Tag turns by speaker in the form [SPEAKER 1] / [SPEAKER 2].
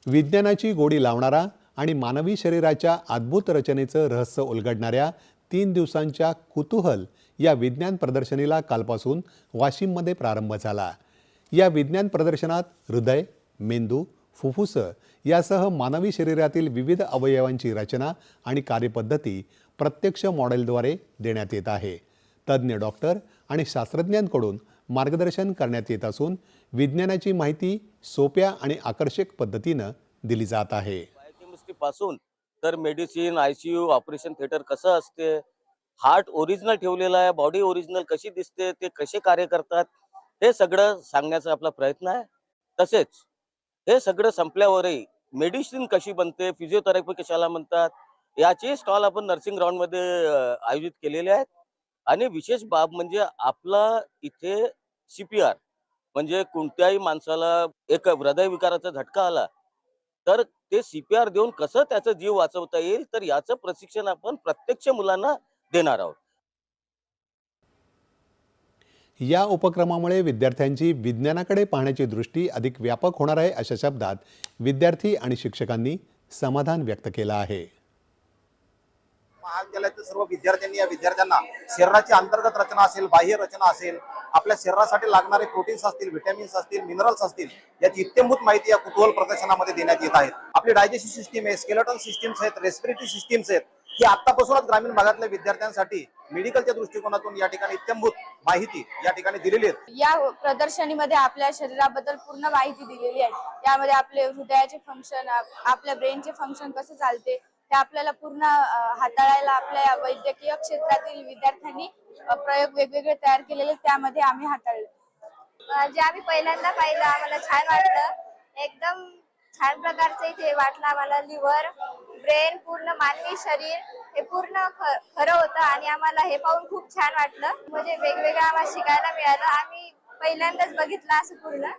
[SPEAKER 1] विज्ञानाची गोडी लावणारा आणि मानवी शरीराच्या अद्भुत रचनेचं रहस्य उलगडणाऱ्या 3 दिवसांच्या कुतूहल या विज्ञान प्रदर्शनीला कालपासून वाशिममध्ये प्रारंभ झाला। या विज्ञान प्रदर्शनात हृदय, मेंदू, फुफ्फुसं यासह मानवी शरीरातील विविध अवयवांची रचना आणि कार्यपद्धती प्रत्यक्ष मॉडेलद्वारे देण्यात येत आहे। तज्ज्ञ डॉक्टर आणि शास्त्रज्ञांकडून मार्गदर्शन करण्यात येत असून विज्ञानाची माहिती सोप्या आणि आकर्षक पद्धतीनं दिली जात आहे।
[SPEAKER 2] बायोकेमिस्ट्री पासून तर मेडिसिन, आयसीयू, ऑपरेशन थिएटर कसं असते, हार्ट ओरिजिनल ठेवलेला आहे, बॉडी ओरिजिनल कशी दिसते, ते कसे कार्य करतात, हे सगळं सांगण्याचा आपला प्रयत्न आहे। तसेच हे सगळं संपल्यावरही मेडिसिन कशी बनते, फिजिओथेरपी कशाला म्हणतात, याचे स्टॉल आपण नर्सिंग ग्राउंड मध्ये आयोजित केलेले आहेत। आणि विशेष बाब म्हणजे आपला इथे सीपीआर म्हणजे कोणत्याही माणसाला एक हृदयविकाराचा झटका आला तर ते सीपीआर देऊन कसं त्याचा जीव वाचवता येईल, तर याचं प्रशिक्षण आपण प्रत्यक्ष मुलांना देणार आहोत।
[SPEAKER 1] या उपक्रमामुळे विद्यार्थ्यांची विज्ञानाकडे पाहण्याची दृष्टी अधिक व्यापक होणार आहे, अशा शब्दात विद्यार्थी आणि शिक्षकांनी समाधान व्यक्त केलं आहे।
[SPEAKER 3] महाविद्यालयातील सर्व विद्यार्थ्यांनी या विद्यार्थ्यांना शरीराची अंतर्गत रचना असेल, बाह्य रचना असेल, आपल्या शरीरासाठी लागणारे प्रोटीन्स असतील, विटॅमिन्स असतील, मिनरल्स असतील, याची इत्यंभूत माहिती या कुतूहल प्रदर्शनामध्ये देण्यात येत आहे। आपली डायजेस्टिव्ह सिस्टीम आहे, स्केलेटल सिस्टीम्स आहेत, रेस्पिरेटरी सिस्टीम्स आहेत, ही आतापासूनच ग्रामीण भागातल्या विद्यार्थ्यांसाठी मेडिकलच्या दृष्टिकोनातून या ठिकाणी इत्यंभूत माहिती या ठिकाणी दिलेली आहे।
[SPEAKER 4] या प्रदर्शनीमध्ये आपल्या शरीराबद्दल पूर्ण माहिती दिलेली आहे। यामध्ये आपले हृदयाचे फंक्शन, आपल्या ब्रेनचे फंक्शन कसं चालते ते आपल्याला पूर्ण हाताळायला आपल्या वैद्यकीय क्षेत्रातील विद्यार्थ्यांनी प्रयोग वेगवेगळे तयार केलेले, त्यामध्ये आम्ही हाताळले।
[SPEAKER 5] जे आम्ही पहिल्यांदा पाहिलं आम्हाला छान वाटलं, एकदम छान प्रकारचं इथे वाटलं आम्हाला। लिव्हर, ब्रेन, पूर्ण मानवी शरीर हे पूर्ण खरं होतं आणि आम्हाला हे पाहून खूप छान वाटलं। म्हणजे वेगवेगळं आम्हाला शिकायला मिळालं, आम्ही पहिल्यांदाच बघितलं असं पूर्ण।